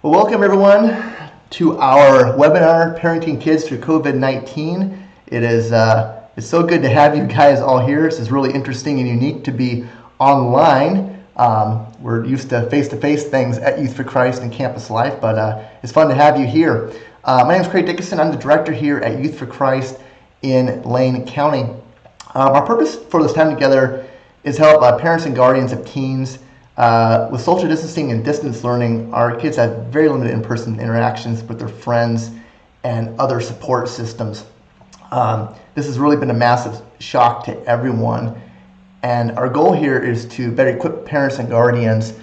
Well, welcome everyone to our webinar, Parenting Kids Through COVID-19. It's so good to have you guys all here. This is really interesting and unique to be online. We're used to face-to-face things at Youth for Christ and Campus Life, but it's fun to have you here. My name is Craig Dickinson. I'm the director here at Youth for Christ in Lane County. Our purpose for this time together is to help parents and guardians of teens with social distancing and distance learning. Our kids have very limited in-person interactions with their friends and other support systems. This has really been a massive shock to everyone, and our goal here is to better equip parents and guardians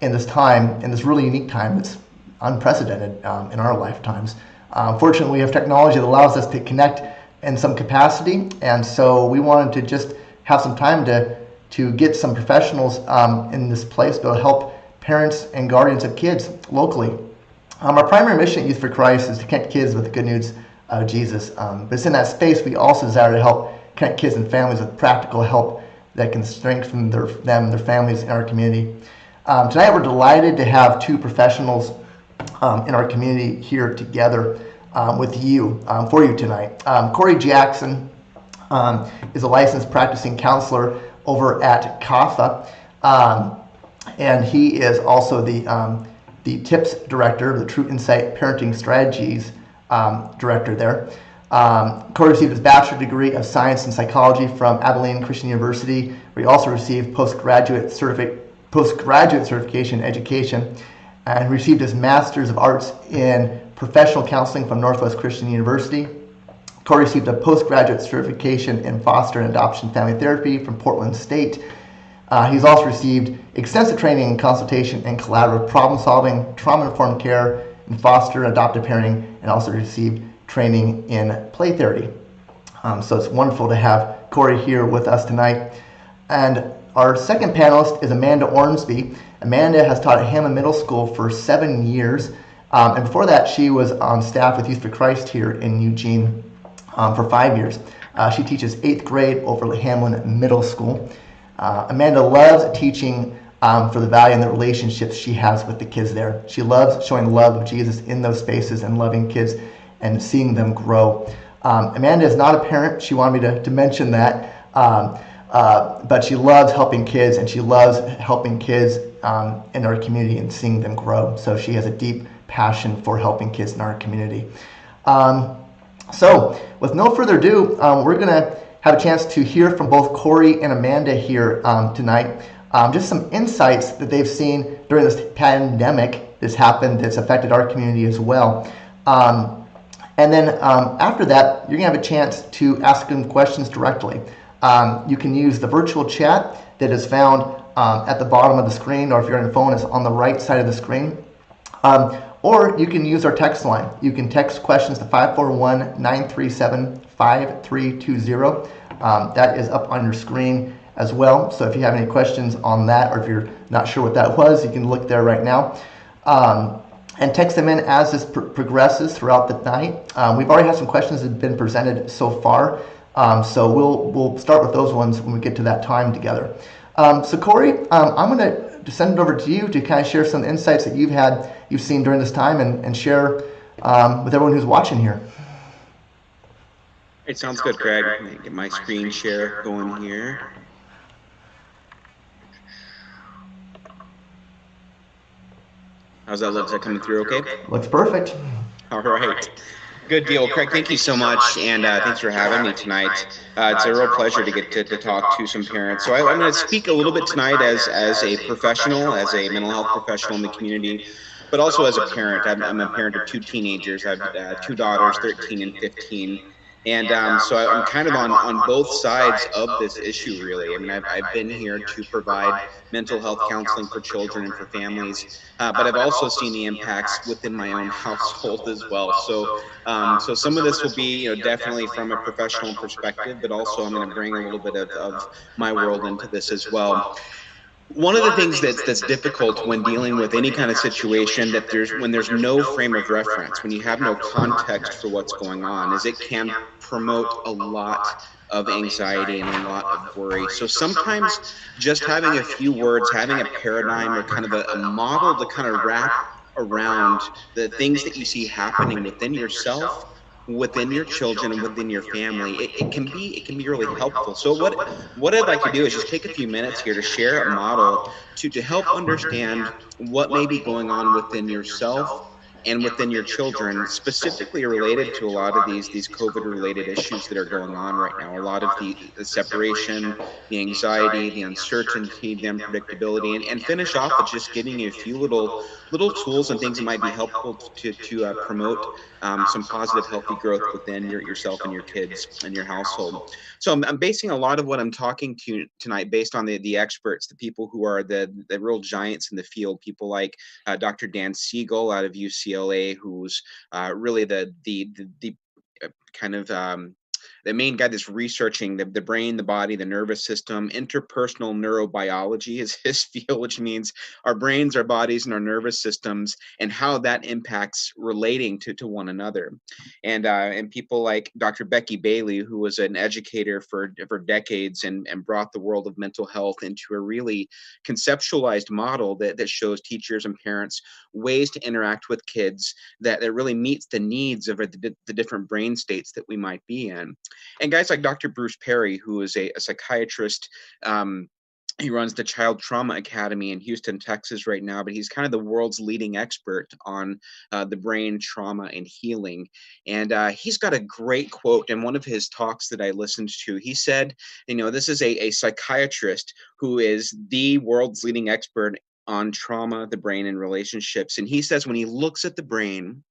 in this really unique time that's unprecedented in our lifetimes. Fortunately, we have technology that allows us to connect in some capacity, and so we wanted to just have some time to get some professionals in this place to help parents and guardians of kids locally. Our primary mission at Youth for Christ is to connect kids with the good news of Jesus. But it's in that space we also desire to help connect kids and families with practical help that can strengthen them, their families, in our community. Tonight we're delighted to have two professionals in our community here together with you, for you tonight. Corey Jackson is a licensed practicing counselor over at CAFA, and he is also the TIPS director, the True Insight Parenting Strategies director there. Corey received his bachelor's degree of science and psychology from Abilene Christian University, where he also received postgraduate certification in education, and received his master's of arts in professional counseling from Northwest Christian University. Corey received a postgraduate certification in foster and adoption family therapy from Portland State. He's also received extensive training in consultation and collaborative problem solving, trauma-informed care, and foster and adoptive parenting, and also received training in play therapy. So it's wonderful to have Corey here with us tonight. And our second panelist is Amanda Ormsbee. Amanda has taught at Hamlin Middle School for 7 years. And before that, she was on staff with Youth for Christ here in Eugene for 5 years. She teaches 8th grade over at Hamlin Middle School. Amanda loves teaching for the value and the relationships she has with the kids there. She loves showing the love of Jesus in those spaces and loving kids and seeing them grow. Amanda is not a parent. She wanted me to mention that. But she loves helping kids, and she loves helping kids in our community and seeing them grow. So she has a deep passion for helping kids in our community. So with no further ado, we're going to have a chance to hear from both Corey and Amanda here tonight. Just some insights that they've seen during this pandemic that's happened, that's affected our community as well. And then after that, you're going to have a chance to ask them questions directly. You can use the virtual chat that is found at the bottom of the screen, or if you're on your phone, it's on the right side of the screen. Or you can use our text line. You can text questions to 541-937-5320. That is up on your screen as well. So if you have any questions on that, or if you're not sure what that was, you can look there right now. And text them in as this progresses throughout the night. We've already had some questions that have been presented so far. So we'll start with those ones when we get to that time together. So Corey, I'm going to send it over to you to kind of share some insights that you've seen during this time, and share with everyone who's watching here. It sounds good, Craig. Let me get my screen share going here. How's that look? Is that coming through okay? Looks perfect. All right. Good deal. Craig, thank you so much, and thanks for having me tonight. It's a real pleasure to get to talk to some parents. So I'm going to speak a little bit tonight as a professional, as a mental health professional in the community, but also as a parent. I'm a parent of 2 teenagers. I have 2 daughters, 13 and 15. And so I'm kind of on both sides of this issue, really. I mean, I've been here to provide mental health counseling for children and for families, but I've also seen the impacts within my own household as well. So some of this will be, definitely from a professional perspective, but also I'm going to bring a little bit of my world into this as well. One of the things that's difficult when dealing with any kind of situation when there's no frame of reference, when you have no context for what's going on, is it can promote a lot of anxiety and a lot of worry. So sometimes just having a few words, having a paradigm or kind of a model to kind of wrap around the things that you see happening within yourself, within your children, and within your family, it can be really helpful. So what I'd like to do is just take a few minutes here to share a model to help understand what may be going on within yourself and within your children, specifically related to a lot of these COVID related issues that are going on right now. A lot of the separation, the anxiety, the uncertainty, the unpredictability, and finish off with just giving you a few little tools and things that might be helpful to promote some positive, healthy growth within yourself and your kids and your household. So I'm basing a lot of what I'm talking to tonight based on the experts, the people who are the real giants in the field, people like Dr. Dan Siegel out of UCLA, who's really the kind of the main guy that's researching the brain, the body, the nervous system. Interpersonal neurobiology is his field, which means our brains, our bodies, and our nervous systems, and how that impacts relating to one another. And people like Dr. Becky Bailey, who was an educator for decades and brought the world of mental health into a really conceptualized model that shows teachers and parents ways to interact with kids that really meets the needs of the different brain states that we might be in. And guys like Dr. Bruce Perry, who is a psychiatrist, he runs the Child Trauma Academy in Houston, Texas right now, but he's kind of the world's leading expert on the brain, trauma, and healing. And he's got a great quote in one of his talks that I listened to. He said, this is a psychiatrist who is the world's leading expert on trauma, the brain, and relationships. And he says when he looks at the brain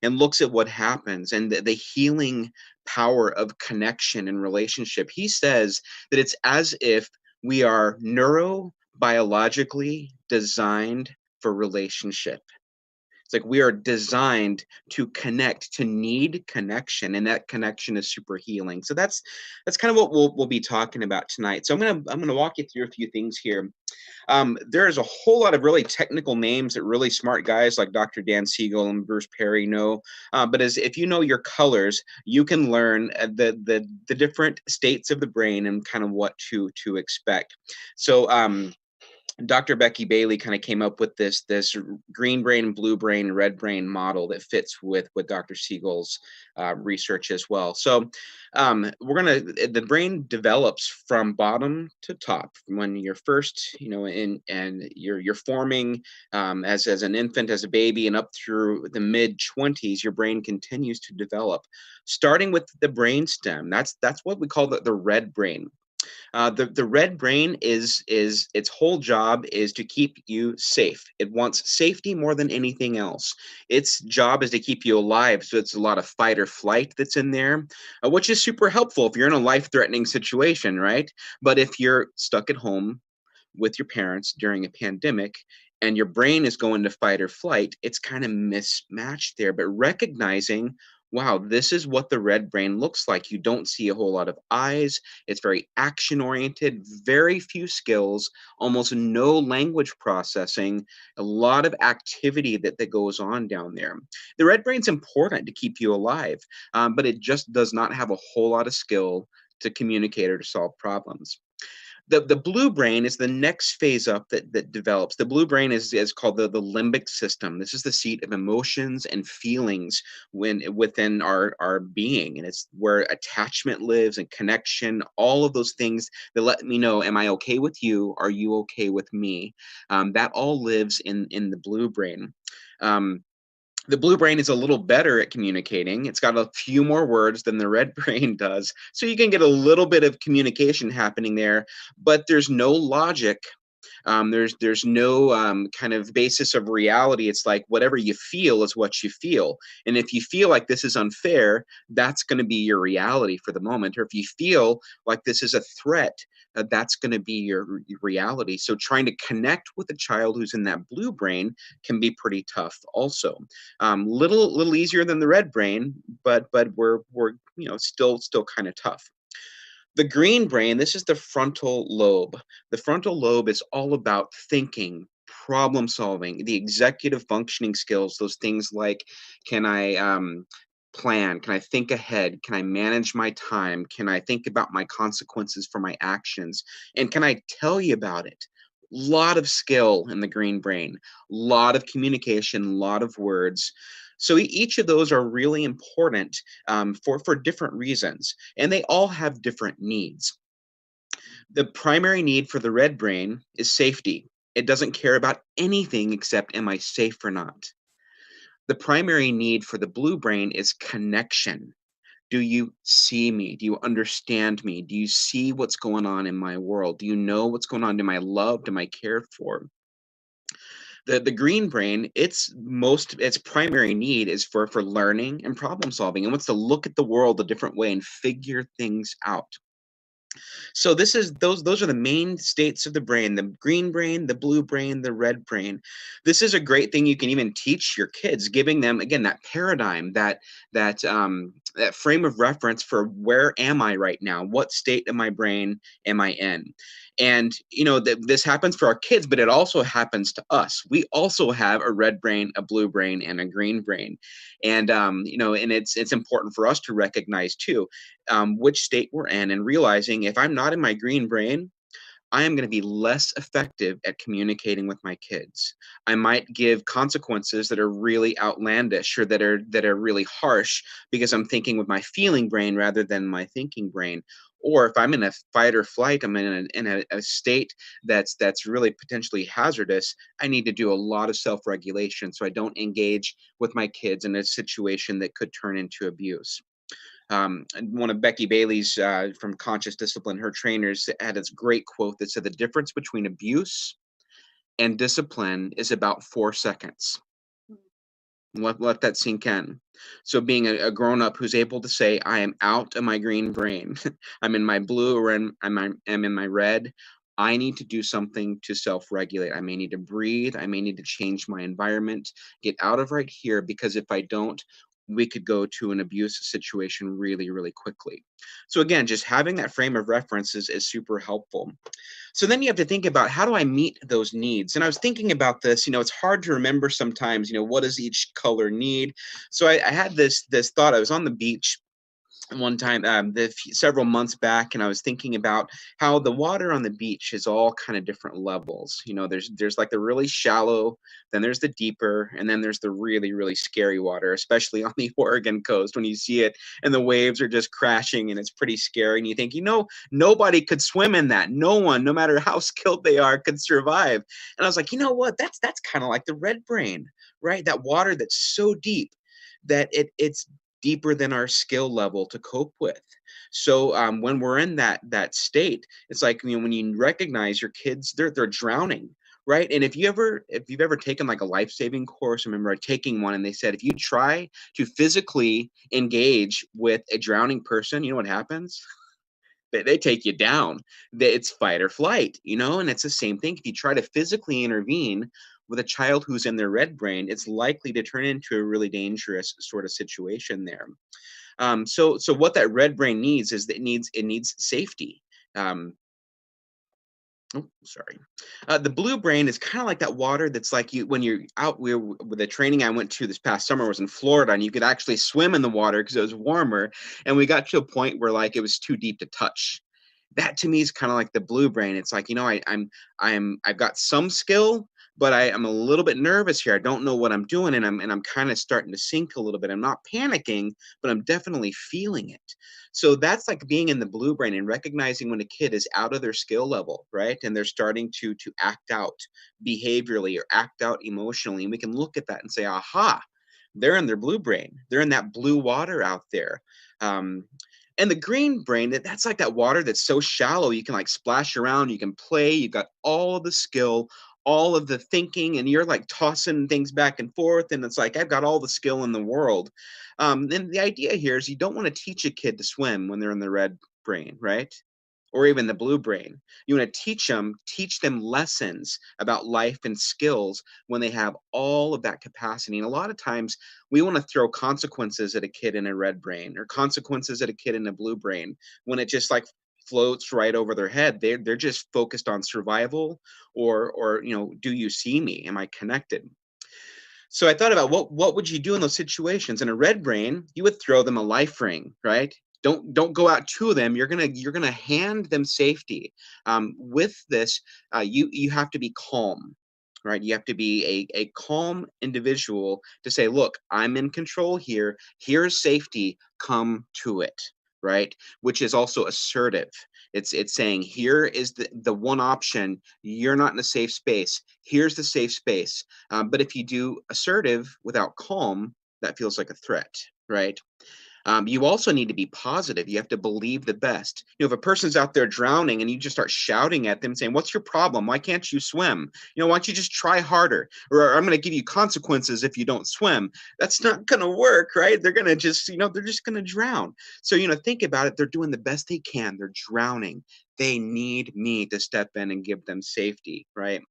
and looks at what happens and the healing power of connection and relationship, he says that it's as if we are neurobiologically designed for relationship. It's like we are designed to connect, to need connection, and that connection is super healing. So that's kind of what we'll be talking about tonight. So I'm gonna walk you through a few things here. There is a whole lot of really technical names that really smart guys like Dr. Dan Siegel and Bruce Perry know. But as if you know your colors, you can learn the different states of the brain and kind of what to expect. So Dr. Becky Bailey kind of came up with this green brain, blue brain, red brain model that fits with Dr. Siegel's research as well. So the brain develops from bottom to top when you're first, and you're forming as an infant, as a baby, and up through the mid-20s, your brain continues to develop, starting with the brain stem. That's what we call the red brain. The red brain is its whole job is to keep you safe. It wants safety more than anything else. Its job is to keep you alive. So it's a lot of fight or flight that's in there, which is super helpful if you're in a life-threatening situation, right? But if you're stuck at home with your parents during a pandemic and your brain is going to fight or flight, it's kind of mismatched there. But recognizing, wow, this is what the red brain looks like. You don't see a whole lot of eyes. It's very action oriented, very few skills, almost no language processing, a lot of activity that goes on down there. The red brain's important to keep you alive, but it just does not have a whole lot of skill to communicate or to solve problems. The blue brain is the next phase up that develops. The blue brain is called the limbic system. This is the seat of emotions and feelings within our being, and it's where attachment lives and connection, all of those things that let me know, am I okay with you? Are you okay with me? That all lives in the blue brain. The blue brain is a little better at communicating. It's got a few more words than the red brain does. So you can get a little bit of communication happening there, but there's no logic. There's no kind of basis of reality. It's like whatever you feel is what you feel. And if you feel like this is unfair, that's going to be your reality for the moment. Or if you feel like this is a threat, that's going to be your reality. So trying to connect with a child who's in that blue brain can be pretty tough also. Little easier than the red brain, but we're still kind of tough. The green brain, this is the frontal lobe. The frontal lobe is all about thinking, problem solving, the executive functioning skills, those things like, can I plan? Can I think ahead? Can I manage my time? Can I think about my consequences for my actions? And can I tell you about it? Lot of skill in the green brain, lot of communication, lot of words. So each of those are really important for different reasons, and they all have different needs. The primary need for the red brain is safety. It doesn't care about anything except, am I safe or not? The primary need for the blue brain is connection. Do you see me? Do you understand me? Do you see what's going on in my world? Do you know what's going on? Am I loved? Am I cared for? The green brain, its primary need is for learning and problem solving. It wants to look at the world a different way and figure things out. So this is those are the main states of the brain: the green brain, the blue brain, the red brain. This is a great thing you can even teach your kids, giving them again that paradigm, that frame of reference for where am I right now? What state of my brain am I in? And this happens for our kids, but it also happens to us. We also have a red brain, a blue brain, and a green brain. And and it's important for us to recognize too which state we're in, and realizing if I'm not in my green brain, I am going to be less effective at communicating with my kids. I might give consequences that are really outlandish, or that are really harsh, because I'm thinking with my feeling brain rather than my thinking brain. Or if I'm in a fight or flight, I'm in a state that's really potentially hazardous, I need to do a lot of self-regulation so I don't engage with my kids in a situation that could turn into abuse. And one of Becky Bailey's from Conscious Discipline, her trainers, had this great quote that said, "The difference between abuse and discipline is about 4 seconds." Let that sink in. So being a grown up who's able to say, "I am out of my green brain, I'm in my blue, or I'm in my red. I need to do something to self regulate. I may need to breathe. I may need to change my environment, get out of right here, because if I don't, we could go to an abuse situation really, really quickly." So again, just having that frame of reference is super helpful. So then you have to think about, how do I meet those needs? And I was thinking about this, it's hard to remember sometimes, what does each color need? So I had this thought. I was on the beach one time several months back, and I was thinking about how the water on the beach is all kind of different levels. There's like the really shallow, then there's the deeper, and then there's the really, really scary water, especially on the Oregon coast, when you see it and the waves are just crashing and it's pretty scary, and you think, nobody could swim in that. No one, no matter how skilled they are, could survive. And I was like, you know what, that's kind of like the red brain, right? That water that's so deep that it's deeper than our skill level to cope with. So when we're in that state, it's like, when you recognize your kids, they're drowning, right? And if you've ever taken like a life-saving course, I remember taking one, and they said, if you try to physically engage with a drowning person, you know what happens? They take you down. It's fight or flight, and it's the same thing. If you try to physically intervene with a child who's in their red brain, it's likely to turn into a really dangerous sort of situation there. So what that red brain needs is that it needs safety. Um, Oh, sorry. The blue brain is kind of like that water that's like, when you're out. With the training I went to this past summer was in Florida, and you could actually swim in the water because it was warmer. And we got to a point where like it was too deep to touch. That to me is kind of like the blue brain. It's like, I've got some skill, but I'm a little bit nervous here. I don't know what I'm doing, and I'm kind of starting to sink a little bit. I'm not panicking, but I'm definitely feeling it. So that's like being in the blue brain and recognizing when a kid is out of their skill level, right? And they're starting to act out behaviorally or act out emotionally. And we can look at that and say, aha, they're in their blue brain. They're in that blue water out there. Um, and the green brain, that's like that water that's so shallow, you can like splash around, you can play, you've got all of the skill, all of the thinking, and you're like tossing things back and forth. And it's like, I've got all the skill in the world. And the idea here is, you don't want to teach a kid to swim when they're in the red brain, right? Or even the blue brain. You want to teach them lessons about life and skills when they have all of that capacity. And a lot of times we want to throw consequences at a kid in a red brain, or consequences at a kid in a blue brain, when it just like floats right over their head. They're just focused on survival, or do you see me? Am I connected? So I thought about, what would you do in those situations? In a red brain, you would throw them a life ring, right? Don't go out to them. You're gonna hand them safety. With this, you have to be calm, right? You have to be a calm individual to say, look, I'm in control here. Here's safety. Come to it, right? Which is also assertive. It's saying, here is the one option. You're not in a safe space. Here's the safe space. But if you do assertive without calm, that feels like a threat, right? You also need to be positive. You have to believe the best. If a person's out there drowning and you just start shouting at them saying, "What's your problem? Why can't you swim? Why don't you just try harder? Or I'm going to give you consequences if you don't swim." That's not going to work, right? They're going to just, they're just going to drown. So, think about it. They're doing the best they can. They're drowning. They need me to step in and give them safety, right?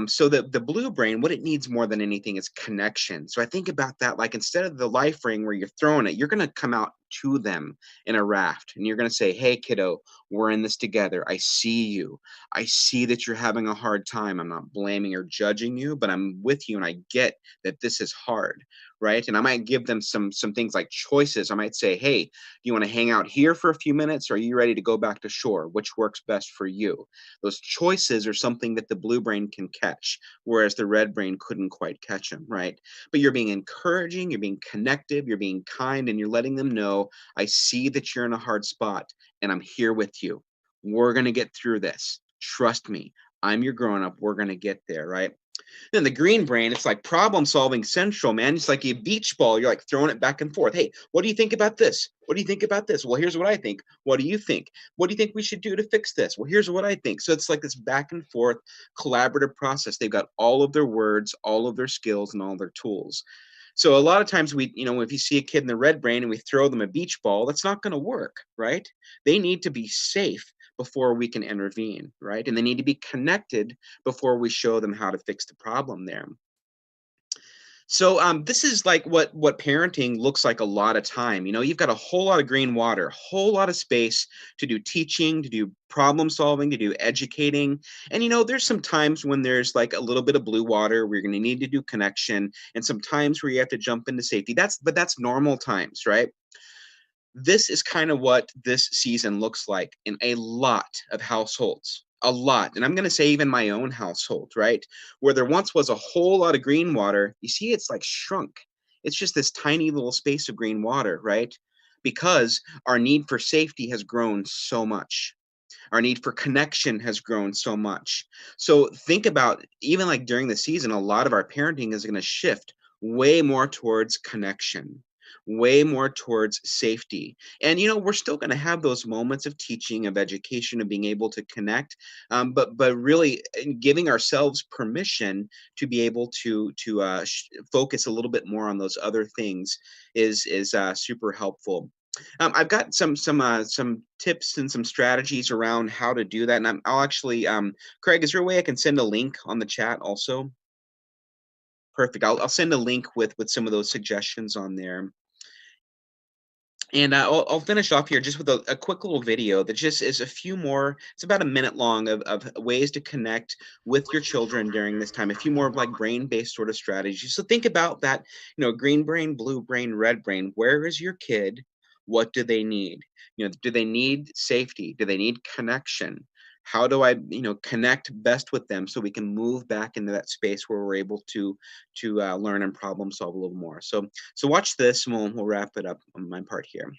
So the blue brain, what it needs more than anything is connection. So I think about that, like, instead of the life ring where you're throwing it, you're going to come out to them in a raft and you're going to say, "Hey, kiddo, we're in this together. I see you. I see that you're having a hard time. I'm not blaming or judging you, but I'm with you and I get that this is hard." Right. And I might give them some things like choices. I might say, "Hey, do you want to hang out here for a few minutes? Or are you ready to go back to shore? Which works best for you?" Those choices are something that the blue brain can catch, whereas the red brain couldn't quite catch them, right? But you're being encouraging, you're being connective, you're being kind, and you're letting them know, "I see that you're in a hard spot, and I'm here with you. We're going to get through this. Trust me. I'm your grown up. We're going to get there," right? Then the green brain, it's like problem solving central, man. It's like a beach ball. You're like throwing it back and forth. "Hey, what do you think about this? What do you think about this? Well, here's what I think. What do you think? What do you think we should do to fix this? Well, here's what I think." So it's like this back and forth collaborative process. They've got all of their words, all of their skills, and all their tools. So a lot of times if you see a kid in the red brain and we throw them a beach ball, that's not going to work, right? They need to be safe before we can intervene, right? And they need to be connected before we show them how to fix the problem there. So this is like what parenting looks like a lot of time. You've got a whole lot of green water, whole lot of space to do teaching, to do problem solving, to do educating. And there's some times when there's like a little bit of blue water where you're going to need to do connection, and some times where you have to jump into safety. That's normal times, right? This is kind of what this season looks like in a lot of households. A lot. And I'm going to say even my own household, right? Where there once was a whole lot of green water, you see it's like shrunk. It's just this tiny little space of green water, right? Because our need for safety has grown so much. Our need for connection has grown so much. So think about, even like during the season, a lot of our parenting is going to shift way more towards connection, way more towards safety. And we're still going to have those moments of teaching, of education, of being able to connect, but really giving ourselves permission to be able to focus a little bit more on those other things is super helpful. I've got some tips and some strategies around how to do that, and I'll actually, Craig, is there a way I can send a link on the chat also? Perfect. I'll send a link with some of those suggestions on there. And I'll finish off here just with a quick little video that just is a few more. It's about a minute long of ways to connect with your children during this time. A few more of like brain-based sort of strategies. So think about that, green brain, blue brain, red brain. Where is your kid? What do they need? Do they need safety? Do they need connection? How do I, connect best with them so we can move back into that space where we're able to learn and problem solve a little more. So watch this, and we'll wrap it up on my part here.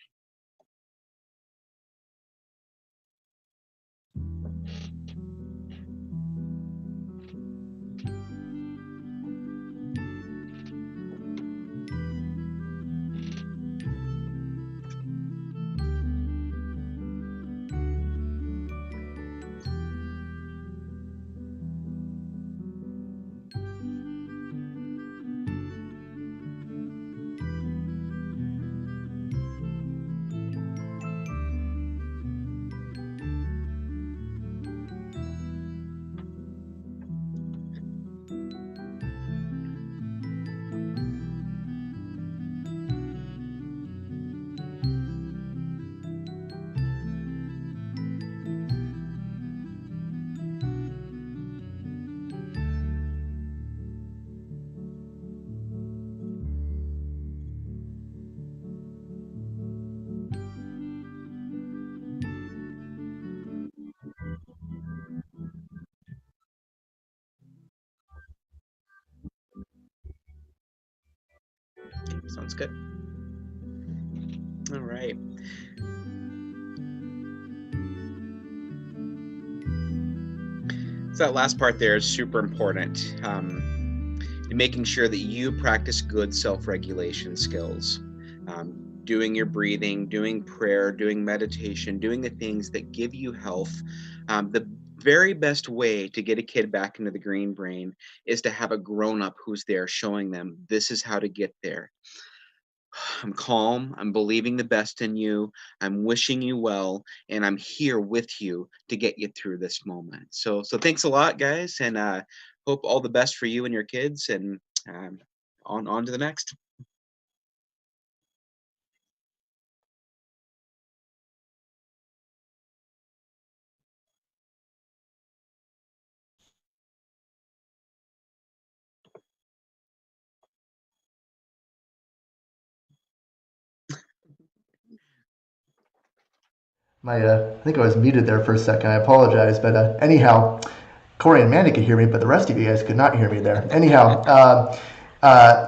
Sounds good. All right. So that last part there is super important. Making sure that you practice good self-regulation skills, doing your breathing, doing prayer, doing meditation, doing the things that give you health. The very best way to get a kid back into the green brain is to have a grown-up who's there showing them this is how to get there. I'm calm. I'm believing the best in you. I'm wishing you well, and I'm here with you to get you through this moment. So thanks a lot, guys, and hope all the best for you and your kids. And um, on to the next. I think I was muted there for a second. I apologize, but anyhow, Corey and Amanda could hear me, but the rest of you guys could not hear me there. Anyhow,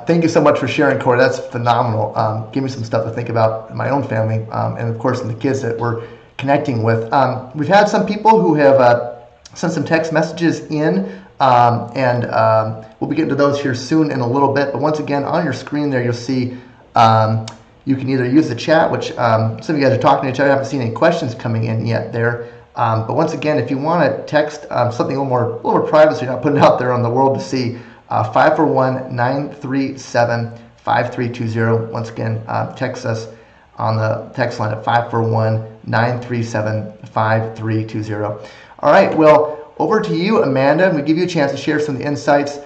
thank you so much for sharing, Corey. That's phenomenal. Give me some stuff to think about in my own family, and of course in the kids that we're connecting with. We've had some people who have sent some text messages in, and we'll be getting to those here soon in a little bit. But once again, on your screen there, you'll see you can either use the chat, which some of you guys are talking to each other. I haven't seen any questions coming in yet there. But once again, if you want to text something a little more private, so you're not putting it out there on the world to see, 541-937-5320. Once again, text us on the text line at 541-937-5320. All right, well, over to you, Amanda. We give you a chance to share some of the insights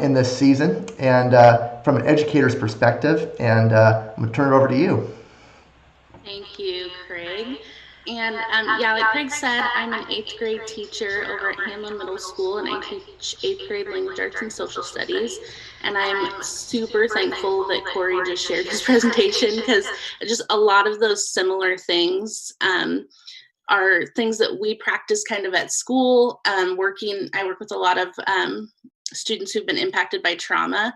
in this season and from an educator's perspective. And I'm going to turn it over to you. Thank you, Craig. And yeah, like Craig said, I'm an 8th grade teacher over at Hamlin Middle School, and I teach 8th grade language arts and social studies. And I'm super thankful that Corey just shared his presentation, because just a lot of those similar things are things that we practice kind of at school. I work with a lot of students who've been impacted by trauma.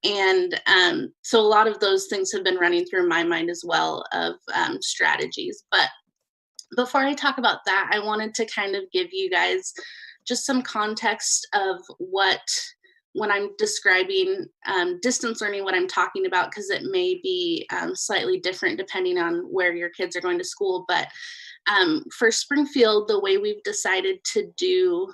And so a lot of those things have been running through my mind as well of strategies. But before I talk about that, I wanted to kind of give you guys just some context of when I'm describing distance learning, what I'm talking about, because it may be slightly different depending on where your kids are going to school. But for Springfield, the way we've decided to do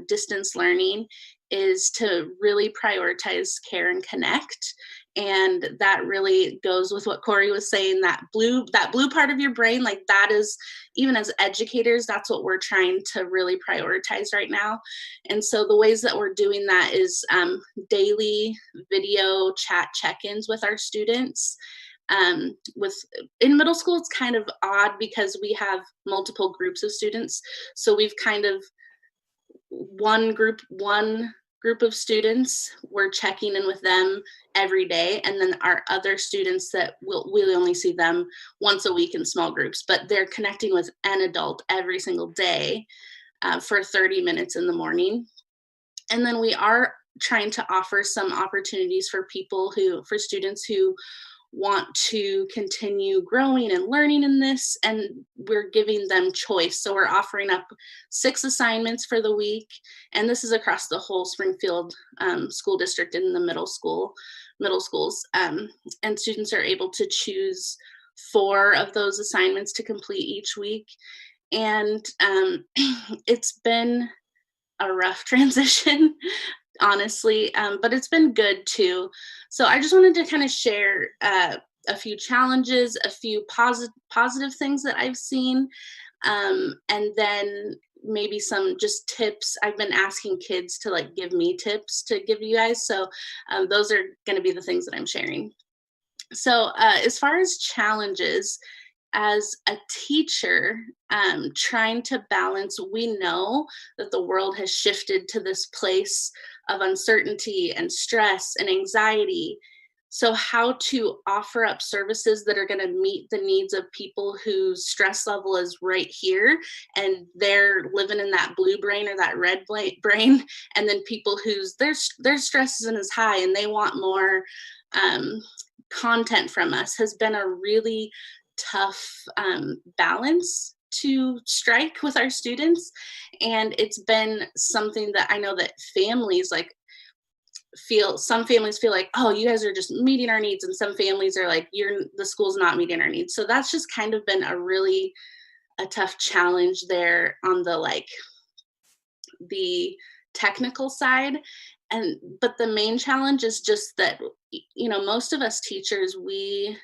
distance learning is to really prioritize care and connect. And that really goes with what Corey was saying, that blue part of your brain, like that is, even as educators, that's what we're trying to really prioritize right now. And so the ways that we're doing that is daily video chat check-ins with our students. In middle school, it's kind of odd because we have multiple groups of students. So we've kind of one group of students, we're checking in with them every day, and then our other students that we'll only see them once a week in small groups, but they're connecting with an adult every single day for 30 minutes in the morning. And then we are trying to offer some opportunities for students who want to continue growing and learning in this, and we're giving them choice. So we're offering up 6 assignments for the week, and this is across the whole Springfield school district in the middle schools. And students are able to choose 4 of those assignments to complete each week. And it's been a rough transition, honestly, but it's been good too. So I just wanted to kind of share a few challenges, a few positive things that I've seen, and then maybe some just tips. I've been asking kids to give me tips to give you guys. So those are going to be the things that I'm sharing. So as far as challenges, as a teacher, trying to balance, we know that the world has shifted to this place of uncertainty and stress and anxiety. So how to offer up services that are going to meet the needs of people whose stress level is right here, and they're living in that blue brain or that red brain, and then people whose their stress isn't as high and they want more content from us has been a really tough balance to strike with our students. And it's been something that I know that families like some families feel like, oh, you guys are just meeting our needs, and some families are like, the school's not meeting our needs. So that's just kind of been a tough challenge there on the technical side. But the main challenge is just that, most of us teachers, we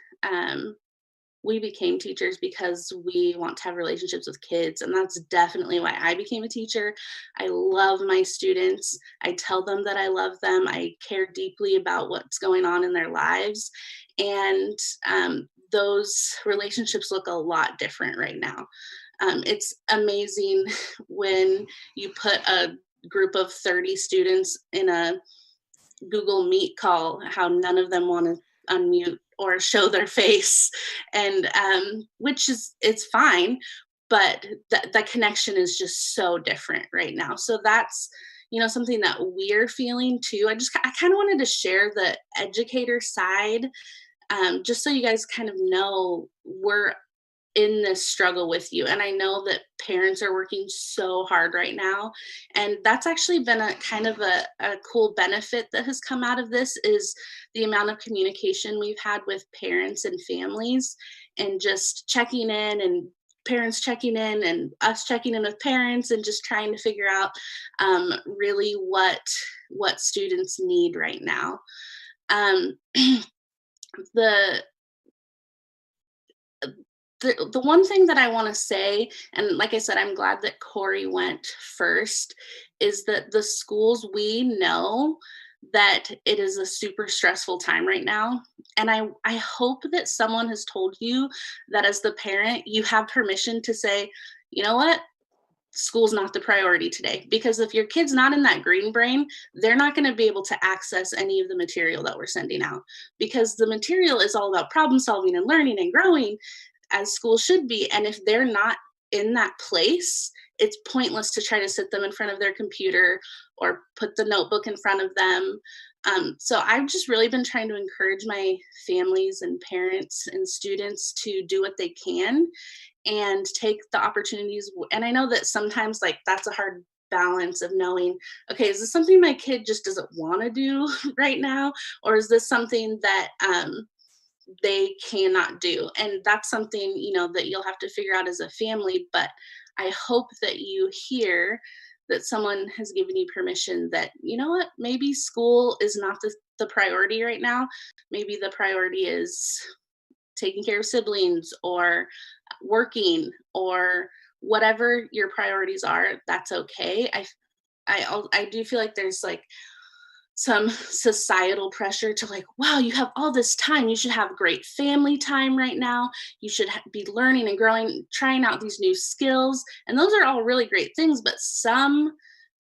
became teachers because we want to have relationships with kids. And that's definitely why I became a teacher. I love my students. I tell them that I love them. I care deeply about what's going on in their lives. And those relationships look a lot different right now. It's amazing when you put a group of 30 students in a Google Meet call, how none of them want to unmute or show their face, and which is, it's fine, but the connection is just so different right now. So that's something that we're feeling too. I kind of wanted to share the educator side, just so you guys kind of know we're in this struggle with you. And I know that parents are working so hard right now. And that's actually been a kind of a cool benefit that has come out of this, is the amount of communication we've had with parents and families, and just checking in, and parents checking in, and us checking in with parents, and just trying to figure out really what students need right now. The one thing that I want to say, and like I said, I'm glad that Corey went first, is that the schools, we know that it is a super stressful time right now. And I hope that someone has told you that as the parent, you have permission to say, you know what? School's not the priority today. Because if your kid's not in that green brain, they're not going to be able to access any of the material that we're sending out, because the material is all about problem solving and learning and growing, as school should be. And if they're not in that place, it's pointless to try to sit them in front of their computer or put the notebook in front of them. So I've just really been trying to encourage my families and parents and students to do what they can and take the opportunities. And I know that sometimes that's a hard balance of knowing, okay, is this something my kid just doesn't want to do right now? Or is this something that they cannot do? And that's something, that you'll have to figure out as a family. But I hope that you hear that someone has given you permission that, you know what, maybe school is not the priority right now. Maybe the priority is taking care of siblings or working, or whatever your priorities are. That's okay. I do feel like there's some societal pressure to wow, you have all this time, you should have great family time right now, you should be learning and growing, trying out these new skills. And those are all really great things, but some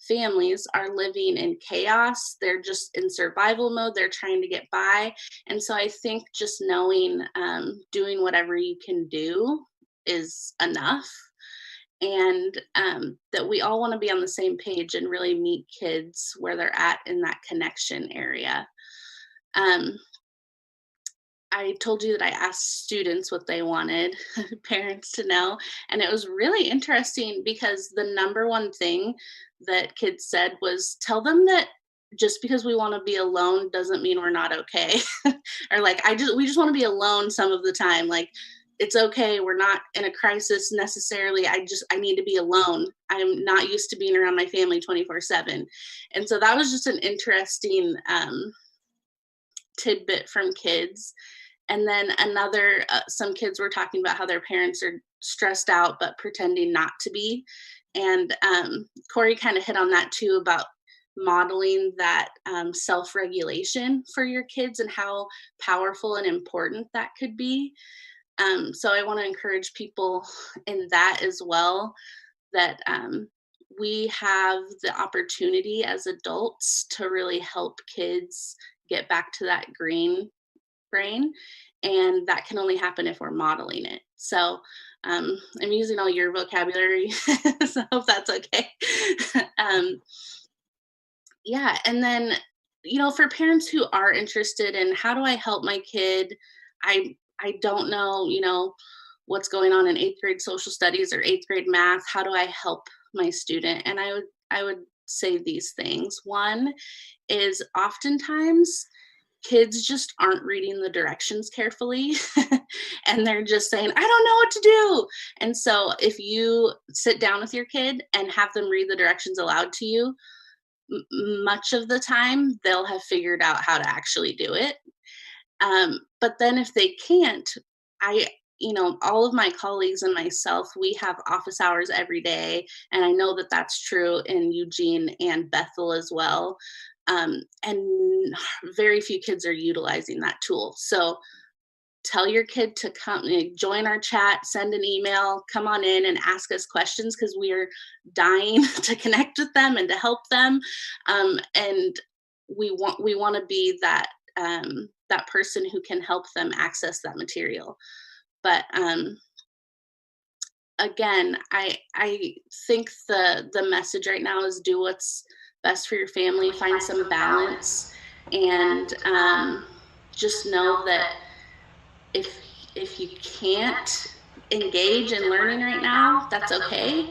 families are living in chaos. They're just in survival mode. They're trying to get by. And so I think just knowing, doing whatever you can do is enough. And that we all want to be on the same page and really meet kids where they're at in that connection area. I told you that I asked students what they wanted parents to know, and it was really interesting because the number one thing that kids said was, tell them that just because we want to be alone doesn't mean we're not okay. Or we just want to be alone some of the time. It's okay. We're not in a crisis necessarily. I need to be alone. I'm not used to being around my family 24/7. And so that was just an interesting tidbit from kids. And then some kids were talking about how their parents are stressed out, but pretending not to be. And Corey kind of hit on that too, about modeling that self-regulation for your kids and how powerful and important that could be. So I want to encourage people in that as well, that we have the opportunity as adults to really help kids get back to that green brain. And that can only happen if we're modeling it. So I'm using all your vocabulary, so I hope that's okay. Yeah, and then for parents who are interested in how do I help my kid, I don't know, what's going on in 8th grade social studies or 8th grade math. How do I help my student? And I would say these things. One is oftentimes kids just aren't reading the directions carefully and they're just saying, I don't know what to do. And so if you sit down with your kid and have them read the directions aloud to you, much of the time they'll have figured out how to actually do it. But then if they can't, I, all of my colleagues and myself, we have office hours every day. And I know that that's true in Eugene and Bethel as well. And very few kids are utilizing that tool. So tell your kid to come join our chat, send an email, come on in and ask us questions because we are dying to connect with them and to help them. And we want to be that that person who can help them access that material. But again, I think the message right now is do what's best for your family, find some balance, and just know that if you can't engage in learning right now, that's okay.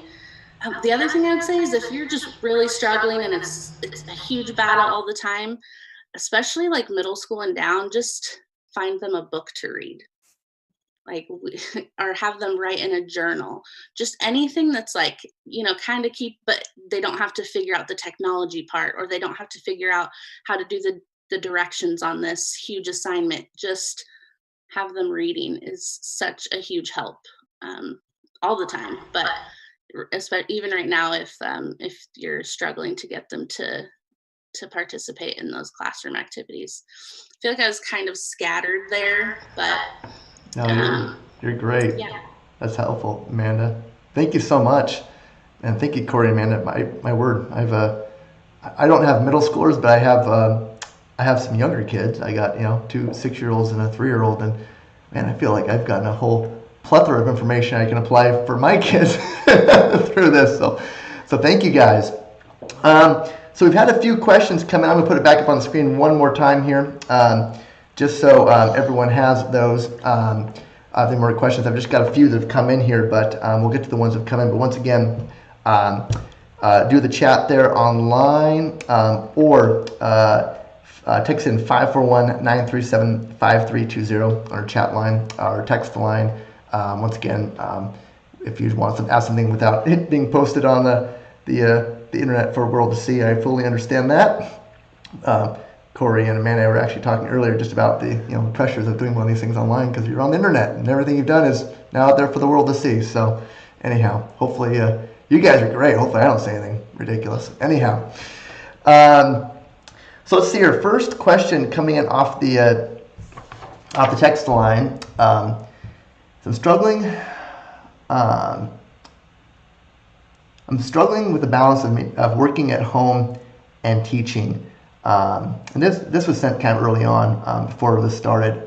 The other thing I would say is if you're just really struggling and it's a huge battle all the time, especially like middle school and down, just find them a book to read. Or have them write in a journal, just anything that's like, kind of keep, but they don't have to figure out the technology part, or they don't have to figure out how to do the directions on this huge assignment. Just have them reading is such a huge help all the time. But especially even right now, if you're struggling to get them to participate in those classroom activities. I feel like I was kind of scattered there, but No, you're great. yeah. That's helpful, Amanda. Thank you so much, and thank you, Corey, Amanda. My word, I don't have middle schoolers, but I have some younger kids. I got 2 6-year-olds and a 3-year-old, and man, I feel like I've gotten a whole plethora of information I can apply for my kids through this. So thank you guys. So we've had a few questions come in. I'm gonna put it back up on the screen one more time here. Just so everyone has those. The more questions. I've just got a few that have come in here, but we'll get to the ones that have come in. But once again, do the chat there online or text in 541-937-5320 on our chat line or text line. Once again, if you want to ask something without it being posted on the internet for the world to see, I fully understand that. Corey and Amanda were actually talking earlier just about the pressures of doing one of these things online because you're on the internet and everything you've done is now out there for the world to see. So anyhow, hopefully you guys are great. Hopefully I don't say anything ridiculous. Anyhow, so let's see here. First question coming in off the text line. So I'm struggling. I'm struggling with the balance of working at home and teaching. And this was sent kind of early on before this started.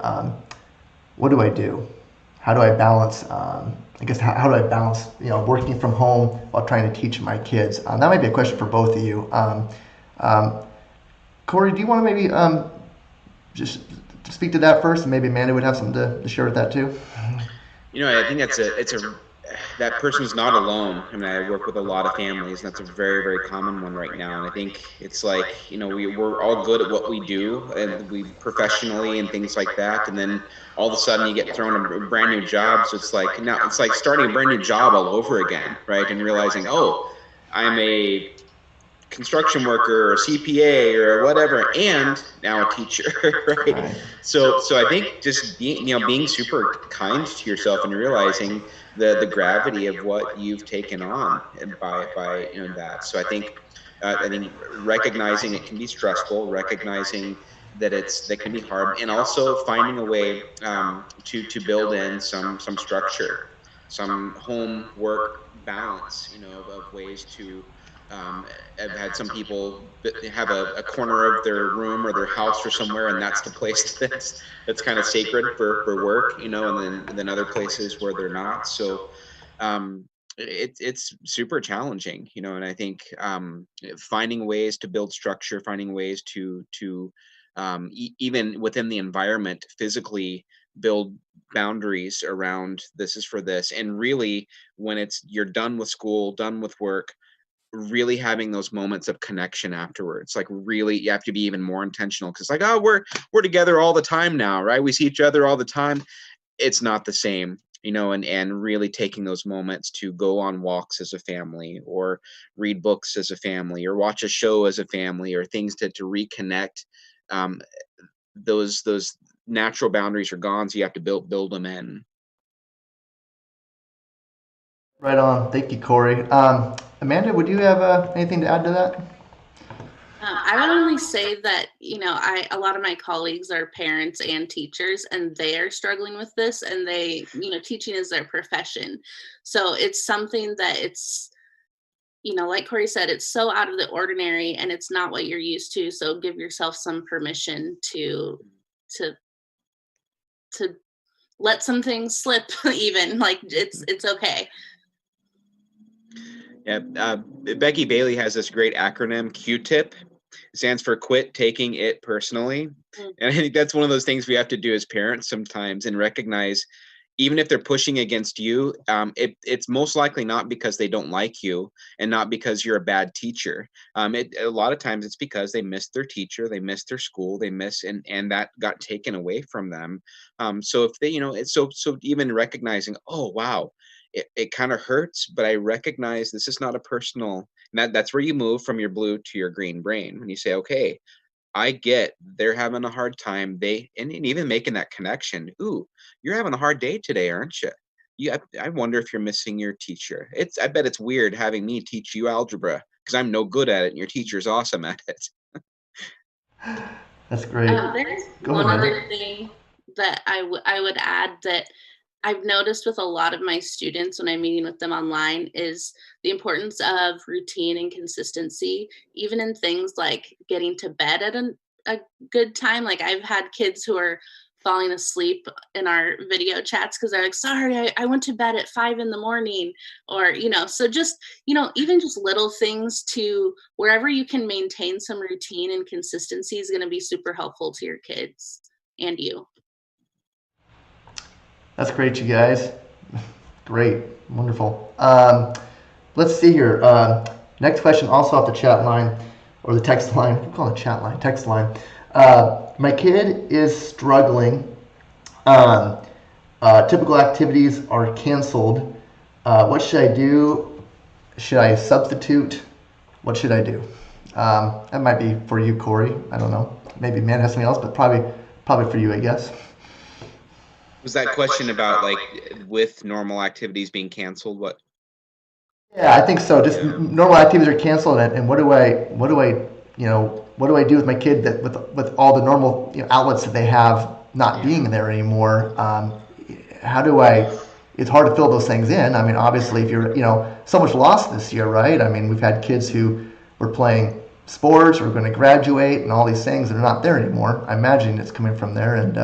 What do I do? How do I balance? How do I balance working from home while trying to teach my kids? That might be a question for both of you. Corey, do you want to maybe just speak to that first, and maybe Amanda would have something to share with that too? I think that person's not alone. I mean, I work with a lot of families, and that's a very, very common one right now. And I think it's like, we're all good at what we do, and we professionally and things like that. And then all of a sudden, you get thrown a brand new job. So it's like now it's like starting a brand new job all over again, right? And realizing, oh, I'm a construction worker or CPA or whatever, and now a teacher, right? So I think just being super kind to yourself and realizing the gravity of what you've taken on by that. So I think recognizing it can be stressful, recognizing that that can be hard, and also finding a way to build in some structure, some home work balance, of ways to. I've had some people have a corner of their room or their house or somewhere, and that's the place that's kind of sacred for work, and then other places where they're not. So It's super challenging, and I think finding ways to build structure, finding ways to even within the environment physically build boundaries around this is for this, and really when you're done with school, done with work, really having those moments of connection afterwards. Like really, you have to be even more intentional because like, oh, we're together all the time now, right? We see each other all the time. It's not the same, and really taking those moments to go on walks as a family or read books as a family or watch a show as a family or things to reconnect. um, those natural boundaries are gone, so you have to build them in. Right on. Thank you, Corey. Amanda, would you have anything to add to that? I would only say that, a lot of my colleagues are parents and teachers, and they are struggling with this, and teaching is their profession. So it's something that like Corey said, it's so out of the ordinary and it's not what you're used to. So give yourself some permission to to let some things slip, even like it's okay. Yeah, Becky Bailey has this great acronym, Q-tip. It stands for quit taking it personally. Mm. And I think that's one of those things we have to do as parents sometimes and recognize, even if they're pushing against you, it's most likely not because they don't like you and not because you're a bad teacher. A lot of times it's because they missed their teacher, they missed their school, and that got taken away from them. So if they, it's so even recognizing, oh wow, it kind of hurts, but I recognize this is not a personal. And that's where you move from your blue to your green brain when you say, okay, I get they're having a hard time. And even making that connection. Ooh, you're having a hard day today, aren't you? I wonder if you're missing your teacher. I bet it's weird having me teach you algebra because I'm no good at it and your teacher's awesome at it. That's great. There's Go one ahead, other Amanda. thing that I would add that I've noticed with a lot of my students when I'm meeting with them online is the importance of routine and consistency, even in things like getting to bed at a good time. Like I've had kids who are falling asleep in our video chats because they're like, sorry, I went to bed at 5 in the morning. Or, so just, even just little things to wherever you can maintain some routine and consistency is going to be super helpful to your kids and you. That's great, you guys. Great, wonderful. Let's see here. Next question, also off the chat line or the text line. We call it chat line, text line. My kid is struggling. Typical activities are canceled. What should I do? Should I substitute? What should I do? That might be for you, Corey. I don't know. Maybe man has something else, but probably for you, I guess. Was that question about like with normal activities being canceled? What? Yeah, I think so. Just Yeah. normal activities are canceled, and what do I do with my kid that with all the normal outlets that they have not being there anymore? How do I? It's hard to fill those things in. I mean, obviously, if you're so much lost this year, right? I mean, we've had kids who were playing sports or going to graduate and all these things that are not there anymore. I imagine it's coming from there, and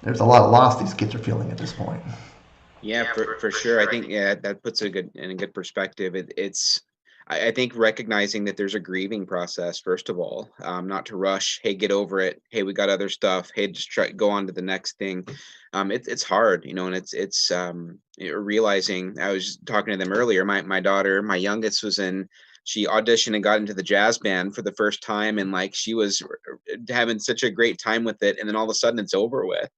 there's a lot of loss these kids are feeling at this point. Yeah, for sure. I think that puts in a good perspective. I think recognizing that there's a grieving process first of all, not to rush. Hey, get over it. Hey, we got other stuff. Hey, just try go on to the next thing. It's hard, and realizing. I was talking to them earlier. My daughter, my youngest, she auditioned and got into the jazz band for the first time, and like she was having such a great time with it, and then all of a sudden it's over with,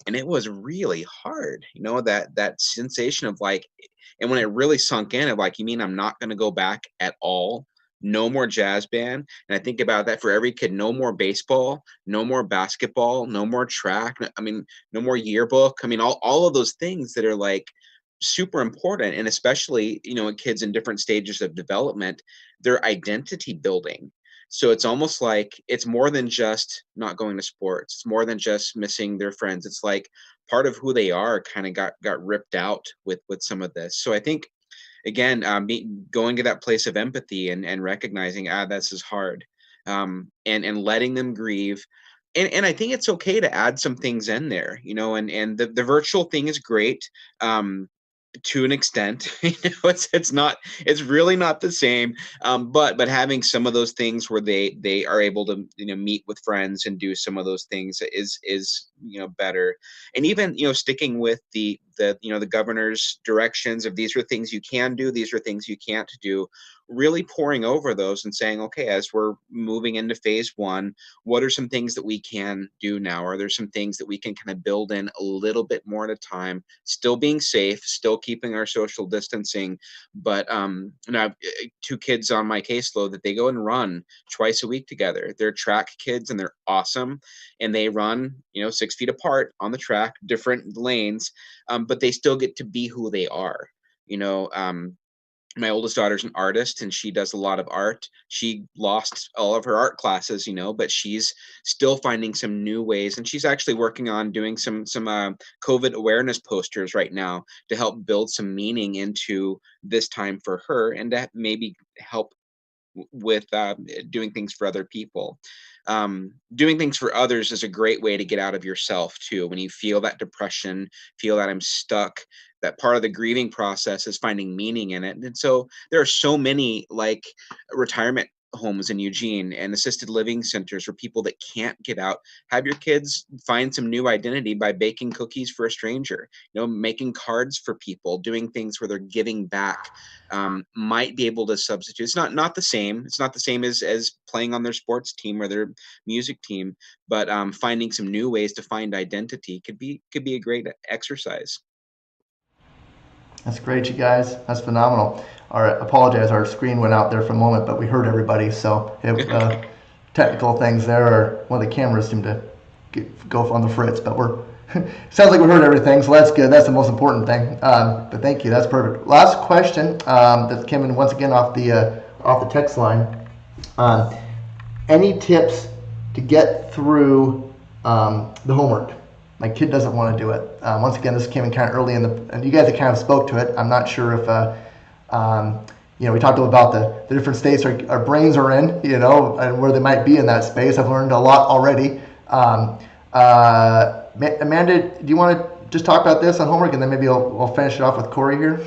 and it was really hard, that sensation of like, and when it really sunk in of like, you mean I'm not going to go back at all? No more jazz band? And I think about that for every kid. No more baseball, no more basketball, no more track. I mean, no more yearbook. I mean, all of those things that are like super important, and especially kids in different stages of development, their identity building. So it's almost like it's more than just not going to sports. It's more than just missing their friends. It's like part of who they are kind of got ripped out with some of this. So I think again, going to that place of empathy and recognizing this is hard, and letting them grieve. And I think it's okay to add some things in there, and the virtual thing is great. To an extent, it's really not the same. But having some of those things where they are able to meet with friends and do some of those things is better. And even sticking with the governor's directions of these are things you can do, these are things you can't do. Really pouring over those and saying, okay, as we're moving into phase one, what are some things that we can do now? Are there some things that we can kind of build in a little bit more at a time, still being safe, still keeping our social distancing? But and I have two kids on my caseload that they go and run twice a week together. They're track kids and they're awesome, and they run 6 feet apart on the track, different lanes, but they still get to be who they are. You know, my oldest daughter's an artist and she does a lot of art. She lost all of her art classes, but she's still finding some new ways, and she's actually working on doing some COVID awareness posters right now to help build some meaning into this time for her, and that maybe help with doing things for other people. Doing things for others is a great way to get out of yourself too. When you feel that depression, feel that I'm stuck, that part of the grieving process is finding meaning in it. And so there are so many like retirement homes in Eugene and assisted living centers for people that can't get out. Have your kids find some new identity by baking cookies for a stranger, making cards for people, doing things where they're giving back. Might be able to substitute. It's not the same. It's not the same as playing on their sports team or their music team, but finding some new ways to find identity could be a great exercise. That's great, you guys. That's phenomenal. Apologize, our screen went out there for a moment, but we heard everybody. So technical things there, or one of the cameras seemed to go on the fritz, but sounds like we heard everything, so that's good. That's the most important thing. But thank you. That's perfect. Last question that came in once again off the text line. Any tips to get through the homework? My kid doesn't want to do it. Once again, this came in kind of early and you guys have kind of spoke to it. I'm not sure if we talked about the different states our brains are in, and where they might be in that space. I've learned a lot already. Amanda, do you want to just talk about this on homework, and then maybe we'll finish it off with Corey here?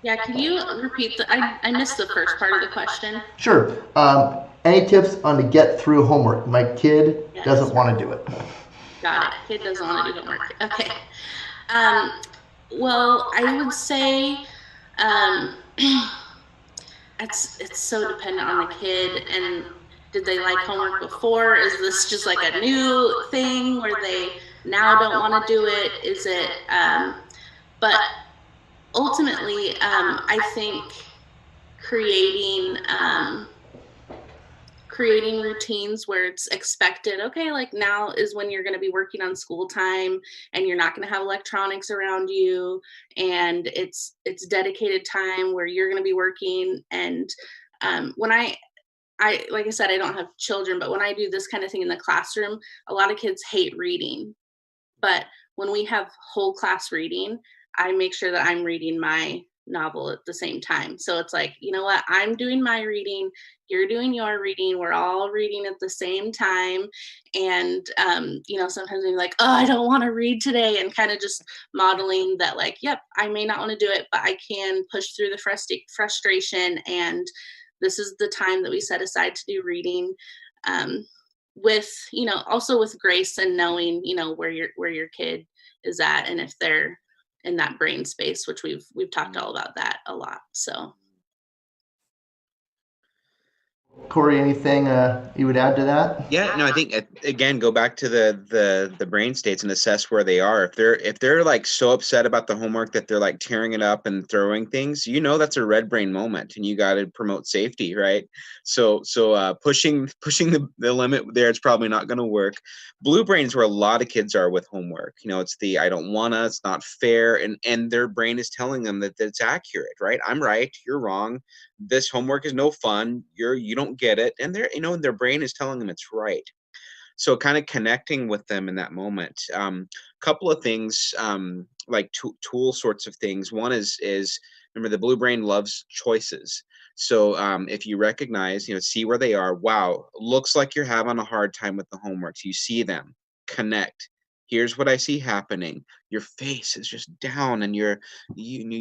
Yeah, can you repeat I missed the first part of the question. Sure. Any tips on to get through homework? My kid doesn't want to do it. Got it. Kid doesn't want to do homework. Okay. Well, I would say it's so dependent on the kid, and did they like homework before? Is this just like a new thing where they now don't want to do it? Is it but ultimately I think creating routines where it's expected, okay, like now is when you're going to be working on school time and you're not going to have electronics around you, and it's dedicated time where you're going to be working. And when I like I said, I don't have children, but when I do this kind of thing in the classroom, a lot of kids hate reading. But when we have whole class reading, I make sure that I'm reading my novel at the same time. So it's like, you know what, I'm doing my reading, you're doing your reading, we're all reading at the same time. And sometimes we're like, oh, I don't want to read today, and kind of just modeling that, like, yep, I may not want to do it, but I can push through the frustration, and this is the time that we set aside to do reading, with also with grace, and knowing where your kid is at, and if they're in that brain space, which we've talked all about that a lot. So Corey, anything you would add to that? Yeah, no, I think again, go back to the brain states and assess where they are. If they're like so upset about the homework that they're like tearing it up and throwing things, that's a red brain moment, and you got to promote safety, right? So pushing the limit there, it's probably not going to work. Blue brains, where a lot of kids are with homework, it's the I don't wanna, it's not fair, and their brain is telling them that it's accurate, right? I'm right, you're wrong. This homework is no fun. You don't get it, and their brain is telling them it's right. So kind of connecting with them in that moment. Couple of things, like tool sorts of things. One is remember, the blue brain loves choices. So if you recognize, see where they are. Wow, looks like you're having a hard time with the homework. So you see them, connect. Here's what I see happening. Your face is just down, and you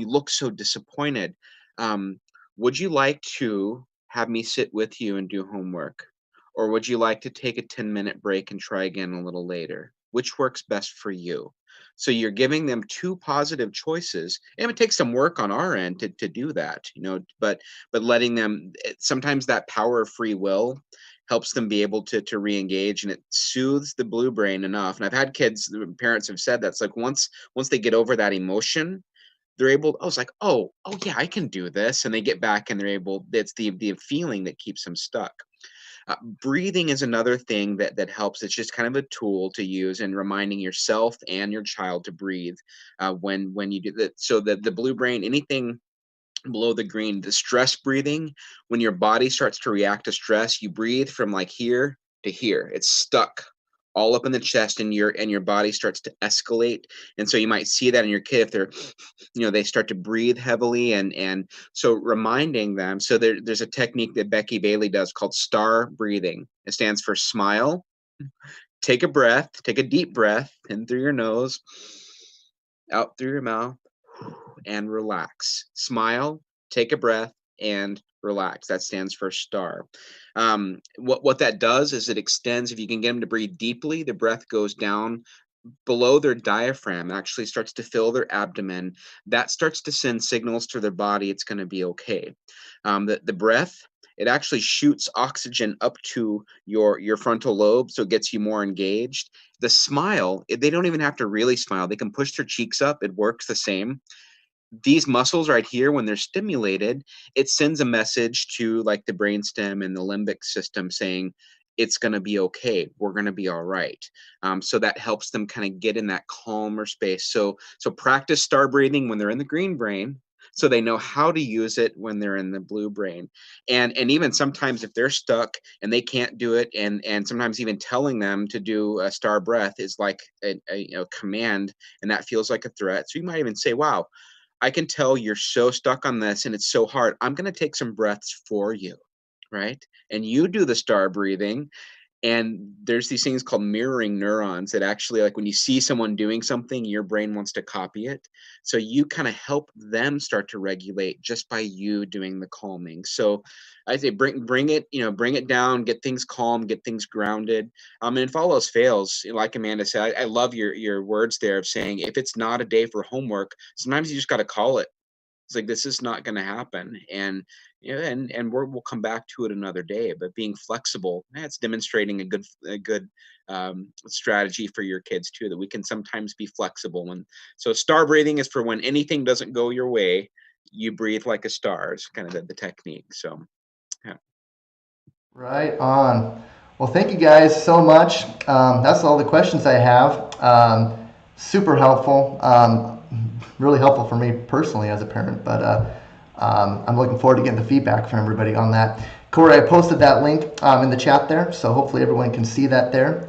look so disappointed. Um, would you like to have me sit with you and do homework? Or would you like to take a 10-minute break and try again a little later? Which works best for you? So you're giving them two positive choices, and it takes some work on our end to do that, but letting them, sometimes that power of free will helps them be able to re-engage, and it soothes the blue brain enough. And I've had kids, the parents have said that's like once they get over that emotion, they're able, I was like, oh yeah, I can do this. And they get back and they're able, it's the feeling that keeps them stuck. Breathing is another thing that helps. It's just kind of a tool to use and reminding yourself and your child to breathe when you do that. So that the blue brain, anything below the green, the stress breathing, when your body starts to react to stress, you breathe from like here to here. It's stuck all up in the chest, and your body starts to escalate. And so you might see that in your kid if they're, they start to breathe heavily, and so reminding them. So there's a technique that Becky Bailey does called star breathing. It stands for smile, take a breath, take a deep breath in through your nose, out through your mouth, and relax. Smile, take a breath, and relax. That stands for STAR. What that does is it extends. If you can get them to breathe deeply, the breath goes down below their diaphragm, actually starts to fill their abdomen. That starts to send signals to their body it's going to be okay. The breath, it actually shoots oxygen up to your frontal lobe, so it gets you more engaged. The smile, they don't even have to really smile. They can push their cheeks up. It works the same. These muscles right here, when they're stimulated, it sends a message to like the brainstem and the limbic system saying, it's going to be okay. We're going to be all right. So that helps them kind of get in that calmer space. So practice star breathing when they're in the green brain, so they know how to use it when they're in the blue brain. And even sometimes if they're stuck and they can't do it, and sometimes even telling them to do a star breath is like a command, and that feels like a threat. So you might even say, wow, I can tell you're so stuck on this and it's so hard. I'm going to take some breaths for you, right? And you do the star breathing. And there's these things called mirroring neurons that actually, like when you see someone doing something, your brain wants to copy it. So you kind of help them start to regulate just by you doing the calming. So I say bring it down, get things calm, get things grounded. And if all else fails, like Amanda said, I love your words there of saying, if it's not a day for homework, sometimes you just got to call it. It's like, this is not going to happen. And we'll come back to it another day. But being flexible, it's demonstrating a good strategy for your kids too, that we can sometimes be flexible. And so star breathing is for when anything doesn't go your way, you breathe like a star is kind of the technique. So yeah. Right on. Well, thank you guys so much. That's all the questions I have. Super helpful. Really helpful for me personally as a parent, but I'm looking forward to getting the feedback from everybody on that. Corey, I posted that link in the chat there, so hopefully everyone can see that there.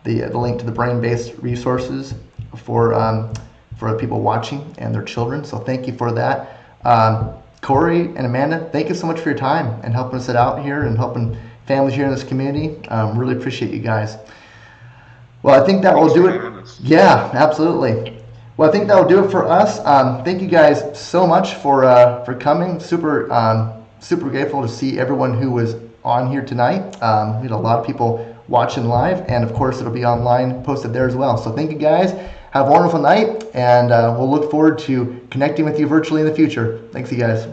The link to the brain-based resources for people watching and their children. So thank you for that. Corey and Amanda, thank you so much for your time and helping us out here and helping families here in this community. Really appreciate you guys. Well, I think that will do it. Yeah, absolutely. Well, I think that will do it for us. Thank you guys so much for coming. Super grateful to see everyone who was on here tonight. We had a lot of people watching live, and of course it'll be online, posted there as well. So thank you guys. Have a wonderful night, and we'll look forward to connecting with you virtually in the future. Thanks, you guys.